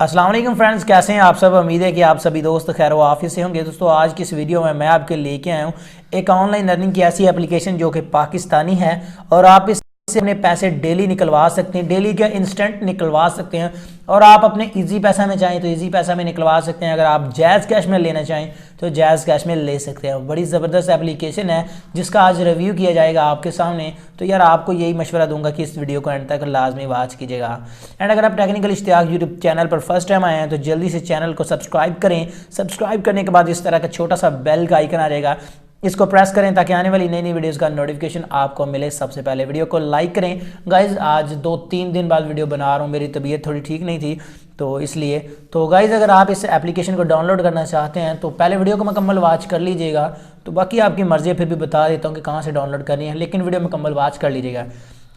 अस्सलाम वालेकुम फ्रेंड्स, कैसे हैं आप सब। उम्मीद है कि आप सभी दोस्त खैर व आफियत से होंगे। दोस्तों आज की इस वीडियो में मैं आपके लेके आया हूँ एक ऑनलाइन अर्निंग की ऐसी एप्लीकेशन जो कि पाकिस्तानी है और आप इससे अपने पैसे डेली निकलवा सकते हैं, डेली का इंस्टेंट निकलवा सकते हैं। और आप अपने इजी पैसा में चाहें तो इजी पैसा में निकलवा सकते हैं। अगर आप जैज़ कैश में लेना चाहें तो जैज़ कैश में ले सकते हैं। बड़ी ज़बरदस्त एप्लीकेशन है जिसका आज रिव्यू किया जाएगा आपके सामने। तो यार आपको यही मशवरा दूंगा कि इस वीडियो को एंड तक लाजमी वॉच कीजिएगा। एंड अगर आप टेक्निकल इश्तियाक यूट्यूब चैनल पर फर्स्ट टाइम आए हैं तो जल्दी से चैनल को सब्सक्राइब करें। सब्सक्राइब करने के बाद इस तरह का छोटा सा बेल का आइकन आ जाएगा, इसको प्रेस करें ताकि आने वाली नई नई वीडियोस का नोटिफिकेशन आपको मिले सबसे पहले। वीडियो को लाइक करें। गाइज आज 2-3 दिन बाद वीडियो बना रहा हूँ, मेरी तबीयत थोड़ी ठीक नहीं थी तो इसलिए। तो गाइज अगर आप इस एप्लीकेशन को डाउनलोड करना चाहते हैं तो पहले वीडियो को मुकम्मल वॉच कर लीजिएगा। तो बाकी आपकी मर्जी है, फिर भी बता देता हूँ कि कहाँ से डाउनलोड करनी है, लेकिन वीडियो मुकम्मल वॉच कर लीजिएगा।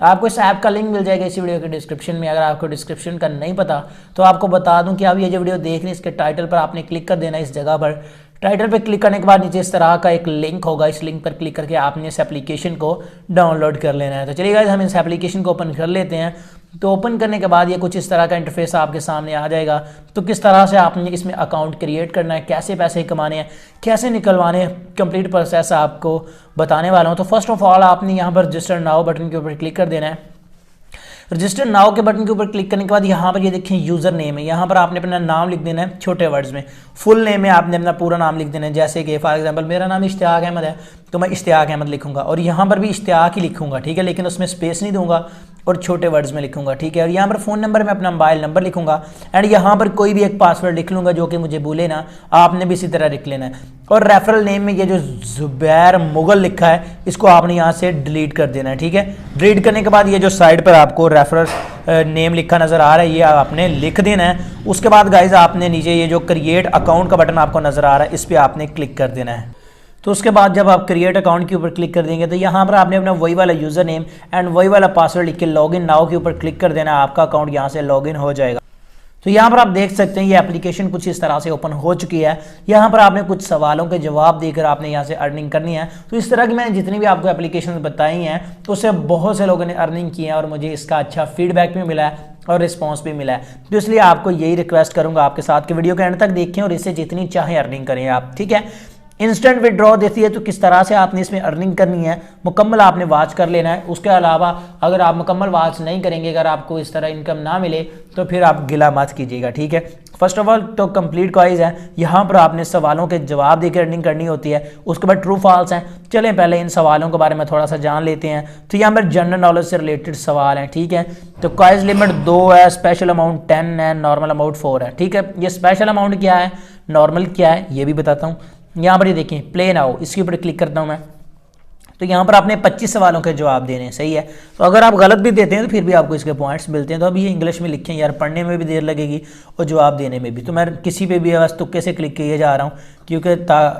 आपको इस ऐप का लिंक मिल जाएगा इसी वीडियो के डिस्क्रिप्शन में। अगर आपको डिस्क्रिप्शन का नहीं पता तो आपको बता दूं कि आप ये जो वीडियो देख रहे हैं इसके टाइटल पर आपने क्लिक कर देना है। इस जगह पर टाइटल पे क्लिक करने के बाद नीचे इस तरह का एक लिंक होगा, इस लिंक पर क्लिक करके आपने इस एप्लीकेशन को डाउनलोड कर लेना है। तो चलिए गाइस हम इस एप्लीकेशन को ओपन कर लेते हैं। तो ओपन करने के बाद ये कुछ इस तरह का इंटरफेस आपके सामने आ जाएगा। तो किस तरह से आपने इसमें अकाउंट क्रिएट करना है, कैसे पैसे कमाने हैं, कैसे निकलवाने हैं, कंप्लीट प्रोसेस आपको बताने वाला हूँ। तो फर्स्ट ऑफ ऑल आपने यहाँ पर रजिस्टर नाउ बटन के ऊपर क्लिक कर देना है। रजिस्टर नाउ के बटन के ऊपर क्लिक करने के बाद यहाँ पर ये देखें यूज़र नेम है, यहाँ पर आपने अपना नाम लिख देना है छोटे वर्ड्स में। फुल नेम में आपने अपना पूरा नाम लिख देना है। जैसे कि फॉर एग्जांपल मेरा नाम इश्तियाक अहमद है तो मैं इश्तियाक अहमद लिखूंगा और यहाँ पर भी इश्तियाक ही लिखूंगा, ठीक है, लेकिन उसमें स्पेस नहीं दूंगा और छोटे वर्ड्स में लिखूंगा, ठीक है। और यहाँ पर फ़ोन नंबर में अपना मोबाइल नंबर लिखूंगा एंड यहाँ पर कोई भी एक पासवर्ड लिख लूँगा जो कि मुझे भूले ना, आपने भी इसी तरह लिख लेना है। और रेफरल नेम में ये जो ज़ुबैर मुगल लिखा है इसको आपने यहाँ से डिलीट कर देना है, ठीक है। डिलीट करने के बाद ये जो साइड पर आपको रेफरल नेम लिखा नज़र आ रहा है ये आपने लिख देना है। उसके बाद गाइज आपने नीचे ये जो क्रिएट अकाउंट का बटन आपको नज़र आ रहा है इस पर आपने क्लिक कर देना है। तो उसके बाद जब आप क्रिएट अकाउंट के ऊपर क्लिक कर देंगे तो यहाँ पर आपने अपना वही वाला यूज़र नेम एंड वही वाला पासवर्ड लिख के लॉगिन नाउ के ऊपर क्लिक कर देना है। आपका अकाउंट यहाँ से लॉगिन हो जाएगा। तो यहाँ पर आप देख सकते हैं ये एप्लीकेशन कुछ इस तरह से ओपन हो चुकी है। यहाँ पर आपने कुछ सवालों के जवाब देकर आपने यहाँ से अर्निंग करनी है। तो इस तरह की मैंने जितनी भी आपको एप्लीकेशन बताई हैं तो उससे बहुत से लोगों ने अर्निंग की है और मुझे इसका अच्छा फीडबैक भी मिला है और रिस्पॉन्स भी मिला है। तो इसलिए आपको यही रिक्वेस्ट करूँगा आपके साथ कि वीडियो के एंड तक देखें और इससे जितनी चाहे अर्निंग करें आप, ठीक है। इंस्टेंट विड्रॉ देती है तो किस तरह से आपने इसमें अर्निंग करनी है मुकम्मल आपने वॉच कर लेना है। उसके अलावा अगर आप मुकम्मल वॉच नहीं करेंगे, अगर आपको इस तरह इनकम ना मिले तो फिर आप गिला मत कीजिएगा, ठीक है। फर्स्ट ऑफ ऑल तो कंप्लीट क्वाइज है, यहाँ पर आपने सवालों के जवाब देकर अर्निंग करनी होती है। उसके बाद ट्रू फॉल्स हैं। चलें पहले इन सवालों के बारे में थोड़ा सा जान लेते हैं। तो यहाँ पर जनरल नॉलेज से रिलेटेड सवाल हैं, ठीक है। तो क्वाइज लिमिट 2 है, स्पेशल अमाउंट 10 है, नॉर्मल अमाउंट 4 है, ठीक है। ये स्पेशल अमाउंट क्या है, नॉर्मल क्या है ये भी बताता हूँ। यहाँ पर ये देखें प्ले नाउ, इसके ऊपर क्लिक करता हूँ मैं। तो यहाँ पर आपने 25 सवालों के जवाब देने हैं, सही है। तो अगर आप गलत भी देते हैं तो फिर भी आपको इसके पॉइंट्स मिलते हैं। तो अब ये इंग्लिश में लिखें यार, पढ़ने में भी देर लगेगी और जवाब देने में भी। तो मैं किसी पे भी बस तुक्के से क्लिक किए जा रहा हूँ क्योंकि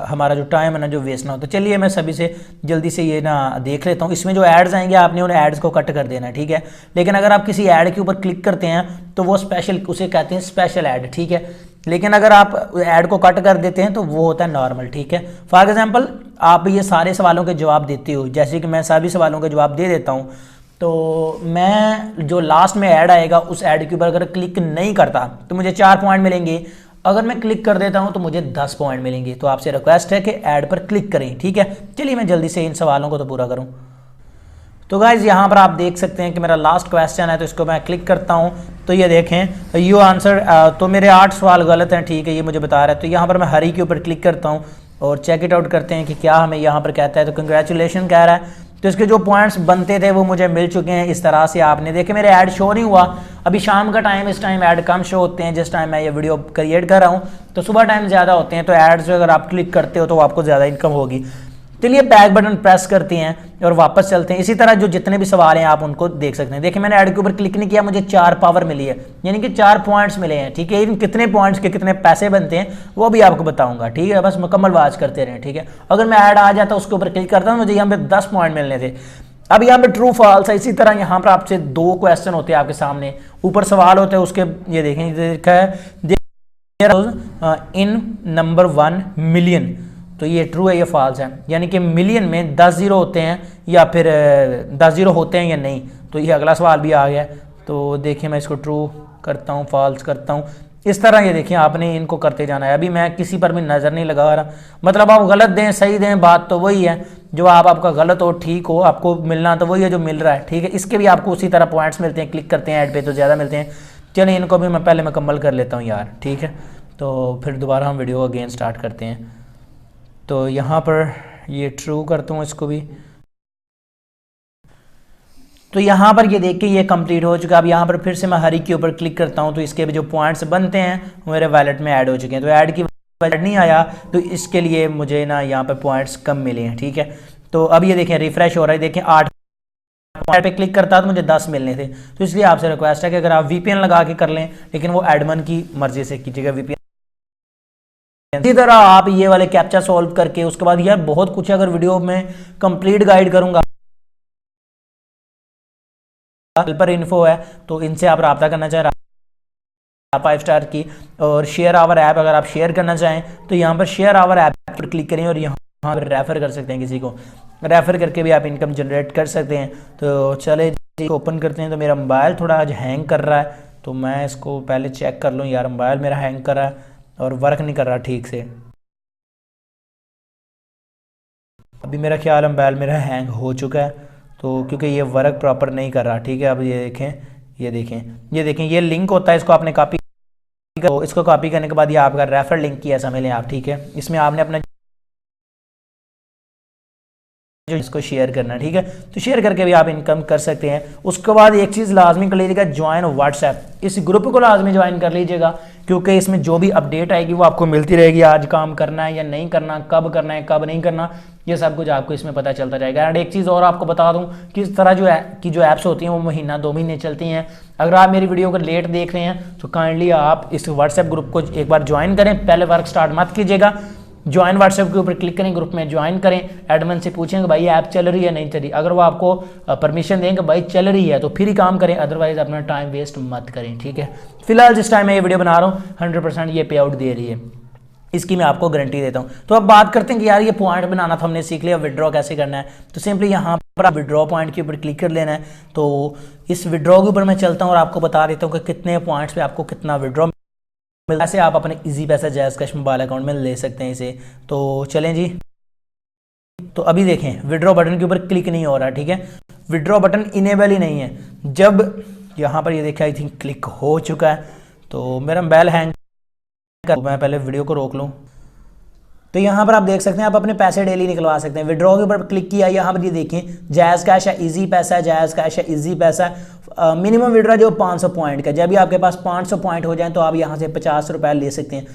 हमारा जो टाइम है ना जो वेस्ट ना हो। तो चलिए मैं सभी से जल्दी से ये ना देख लेता हूँ। इसमें जो एड्स आएंगे आपने उन एड्स को कट कर देना है, ठीक है। लेकिन अगर आप किसी ऐड के ऊपर क्लिक करते हैं तो वो स्पेशल, उसे कहते हैं स्पेशल ऐड, ठीक है। लेकिन अगर आप ऐड को कट कर देते हैं तो वो होता है नॉर्मल, ठीक है। फॉर एग्जांपल आप ये सारे सवालों के जवाब देते हो, जैसे कि मैं सभी सवालों के जवाब दे देता हूँ। तो मैं जो लास्ट में ऐड आएगा उस ऐड के ऊपर अगर क्लिक नहीं करता तो मुझे 4 पॉइंट मिलेंगे। अगर मैं क्लिक कर देता हूँ तो मुझे 10 पॉइंट मिलेंगे। तो आपसे रिक्वेस्ट है कि ऐड पर क्लिक करें, ठीक है। चलिए मैं जल्दी से इन सवालों को तो पूरा करूँ। तो गाइज यहाँ पर आप देख सकते हैं कि मेरा लास्ट क्वेश्चन है, तो इसको मैं क्लिक करता हूँ। तो ये देखें यू आंसर, तो मेरे 8 सवाल गलत हैं, ठीक है, ये मुझे बता रहा है। तो यहाँ पर मैं हरी के ऊपर क्लिक करता हूँ और चेक इट आउट करते हैं कि क्या हमें यहाँ पर कहता है। तो कंग्रेचुलेशन कह रहा है। तो इसके जो पॉइंट्स बनते थे वो मुझे मिल चुके हैं। इस तरह से आपने देखे मेरे ऐड शो नहीं हुआ, अभी शाम का टाइम, इस टाइम ऐड कम शो होते हैं जिस टाइम मैं ये वीडियो क्रिएट कर रहा हूँ। तो सुबह टाइम ज़्यादा होते हैं, तो एड्स अगर आप क्लिक करते हो तो आपको ज़्यादा इनकम होगी। चलिए बैक बटन प्रेस करते हैं और वापस चलते हैं। इसी तरह जो जितने भी सवाल हैं आप उनको देख सकते हैं। देखिए मैंने ऐड के ऊपर क्लिक नहीं किया, मुझे 4 पावर मिली है, यानी कि 4 पॉइंट्स मिले हैं, ठीक है। इन कितने पॉइंट्स के कितने पैसे बनते हैं वो भी आपको बताऊंगा, ठीक है। बस मुकम्मल वॉच करते रहें, ठीक है। अगर मैं ऐड आ जाता उसके ऊपर क्लिक करता हूँ, मुझे यहाँ पे 10 पॉइंट मिलने थे। अब यहाँ पे ट्रू फॉल्स है। इसी तरह यहाँ पर आपसे 2 क्वेश्चन होते हैं आपके सामने, ऊपर सवाल होते हैं, उसके ये देखें देखा है इन नंबर 1 मिलियन, तो ये ट्रू है, ये फॉल्स है। यानी कि मिलियन में 10 जीरो होते हैं या फिर 10 जीरो होते हैं या नहीं। तो ये अगला सवाल भी आ गया। तो देखिए मैं इसको ट्रू करता हूँ, फॉल्स करता हूँ। इस तरह ये देखिए आपने इनको करते जाना है। अभी मैं किसी पर भी नज़र नहीं लगा रहा, मतलब आप गलत दें सही दें, बात तो वही है। जो आपका गलत हो ठीक हो, आपको मिलना तो वही है जो मिल रहा है, ठीक है। इसके भी आपको उसी तरह पॉइंट्स मिलते हैं, क्लिक करते हैं ऐड पे तो ज़्यादा मिलते हैं। चलिए इनको भी मैं पहले मुकम्मल कर लेता हूँ यार, ठीक है। तो फिर दोबारा हम वीडियो अगेन स्टार्ट करते हैं। तो यहाँ पर ये ट्रू करता हूँ इसको भी। तो यहाँ पर ये देख के ये कंप्लीट हो चुका। अब यहाँ पर फिर से मैं हरी के ऊपर क्लिक करता हूँ तो इसके भी जो पॉइंट्स बनते हैं वो मेरे वैलेट में ऐड हो चुके हैं। तो ऐड की वजह नहीं आया तो इसके लिए मुझे ना यहाँ पर पॉइंट्स कम मिले हैं, ठीक है। तो अब ये देखें रिफ्रेश हो रहा है, देखें 8 पॉइंट पे क्लिक करता तो मुझे 10 मिलने थे। तो इसलिए आपसे रिक्वेस्ट है कि अगर आप वीपीएन लगा के कर लें, लेकिन वो एडमिन की मर्जी से कीजिएगा वीपीएन। इसी तरह आप ये वाले कैप्चा सॉल्व करके उसके बाद यार बहुत कुछ है, अगर वीडियो में कंप्लीट गाइड करूंगा पर इन्फो है तो इनसे आप रब्ता करना चाहें 5 स्टार की। और शेयर आवर ऐप अगर आप शेयर करना चाहें तो यहाँ पर शेयर आवर ऐप पर क्लिक करें और यहाँ पर रेफर कर सकते हैं, किसी को रेफर करके भी आप इनकम जनरेट कर सकते हैं। तो चले ओपन करते हैं। तो मेरा मोबाइल थोड़ा आज हैंग कर रहा है तो मैं इसको पहले चेक कर लूँ यार, मोबाइल मेरा हैंग कर रहा है और वर्क नहीं कर रहा ठीक से। अभी मेरा ख्याल है मोबाइल मेरा हैंग हो चुका है तो क्योंकि ये वर्क प्रॉपर नहीं कर रहा, ठीक है। अब ये देखें ये लिंक होता है, इसको आपने कॉपी करो। इसको कॉपी करने के बाद ये आपका रेफर लिंक की ऐसा मिले आप, ठीक है। इसमें आपने अपना जो इसको शेयर करना, ठीक है। तो शेयर करके भी आप इनकम कर सकते हैं। उसके बाद एक चीज़ लाजमी कर लीजिएगा, ज्वाइन व्हाट्सएप। इस ग्रुप को लाजमी ज्वाइन कर लीजिएगा क्योंकि इसमें जो भी अपडेट आएगी वो आपको मिलती रहेगी। आज काम करना है या नहीं करना, कब करना है कब नहीं करना, ये सब कुछ आपको इसमें पता चलता जाएगा। एंड एक चीज़ और आपको बता दूं कि इस तरह जो ऐप्स होती हैं वो महीना 2 महीने चलती हैं। अगर आप मेरी वीडियो को लेट देख रहे हैं तो काइंडली आप इस व्हाट्सएप ग्रुप को एक बार ज्वाइन करें। पहले वर्क स्टार्ट मत कीजिएगा, ज्वाइन व्हाट्सएप के ऊपर क्लिक करें, ग्रुप में ज्वाइन करें। एडमिन से पूछें कि भाई ऐप चल रही है नहीं चल रही, अगर वो आपको परमिशन देंगे भाई चल रही है तो फिर ही काम करें, अदरवाइज अपना टाइम वेस्ट मत करें, ठीक है। फिलहाल जिस टाइम मैं ये वीडियो बना रहा हूँ 100% ये पे आउट दे रही है, इसकी मैं आपको गारंटी देता हूँ। तो अब बात करते हैं कि यार ये पॉइंट बनाना था हमने सीख लिया, विड्रॉ कैसे करना है। तो सिंपली यहाँ पर आप विड्रॉ पॉइंट के ऊपर क्लिक कर लेना है। तो इस विड्रॉ के ऊपर मैं चलता हूँ और आपको बता देता हूँ कि कितने पॉइंट्स पे आपको कितना विड्रॉ ऐसे आप अपने इजी पैसा जायज़ कैश मोबाइल अकाउंट में ले सकते हैं इसे। तो चलें जी। तो अभी देखें विड्रॉ बटन के ऊपर क्लिक नहीं हो रहा, ठीक है। विड्रॉ बटन इनेबल ही नहीं है। जब यहाँ पर ये देखें आई थिंक क्लिक हो चुका है तो मेरा मोबाइल हैंग कर, मैं पहले वीडियो को रोक लूँ। तो यहाँ पर आप देख सकते हैं आप अपने पैसे डेली निकलवा सकते हैं। विड्रॉ के ऊपर क्लिक किया, यहाँ पर ये देखें जायज़ कैश है, इजी पैसा है, जायज़ कैश है, इजी पैसा है। मिनिमम विड्रॉ जो 500 पॉइंट का, जब भी आपके पास 500 पॉइंट हो जाए तो आप यहाँ से 50 रुपये ले सकते हैं।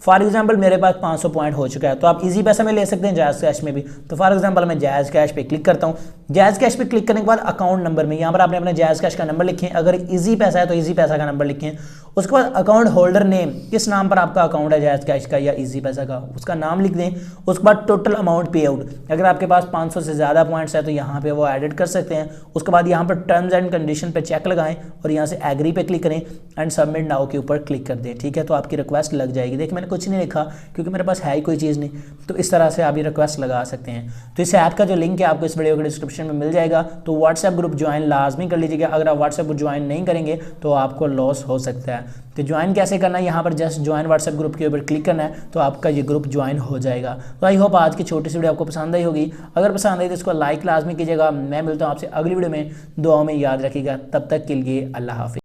फॉर एग्जांपल मेरे पास 500 पॉइंट हो चुका है तो आप इजी पैसा में ले सकते हैं, जायज़ कैश में भी। तो फॉर एग्जांपल मैं जायज़ कैश पे क्लिक करता हूँ। जायज़ कैश पे क्लिक करने के बाद अकाउंट नंबर में यहाँ पर आपने अपना जायज़ कैश का नंबर लिखें, अगर इजी पैसा है तो इजी पैसा का नंबर लिखें। उसके बाद अकाउंट होल्डर नेम, किस नाम पर आपका अकाउंट है जायज़ कैश का या इजी पैसा का, उसका नाम लिख दें। उसके बाद टोटल अमाउंट पे आउट, अगर आपके पास 500 से ज़्यादा पॉइंट्स है तो यहाँ पे वो एडिट कर सकते हैं। उसके बाद यहाँ पर टर्म्स एंड कंडीशन पे चेक लगाएं और यहाँ से एग्री पे क्लिक करें एंड सबमिट नाउ के ऊपर क्लिक कर दें, ठीक है। तो आपकी रिक्वेस्ट लग जाएगी। देखिए मैंने कुछ नहीं लिखा क्योंकि मेरे पास है ही कोई चीज़ नहीं। तो इस तरह से आप ये रिक्वेस्ट लगा सकते हैं। तो इस ऐप का जो लिंक है आपको इस वीडियो के डिस्क्रिप्शन में मिल जाएगा। तो व्हाट्सएप ग्रुप ज्वाइन लाजमी कर लीजिएगा। अगर आप व्हाट्सएप ग्रुप ज्वाइन नहीं करेंगे तो आपको लॉस हो सकता है। तो ज्वाइन कैसे करना है, यहाँ पर जस्ट ज्वाइन व्हाट्सएप ग्रुप के ऊपर क्लिक करना है तो आपका ये ग्रुप ज्वाइन हो जाएगा। तो आई होप आज की छोटी सी वीडियो आपको पसंद आई होगी। अगर पसंद आई तो इसको लाइक लाजमी कीजिएगा। मैं मिलता हूँ आपसे अगली वीडियो में, दुआओं में याद रखिएगा। तब तक के लिए अल्लाह हाफिज़।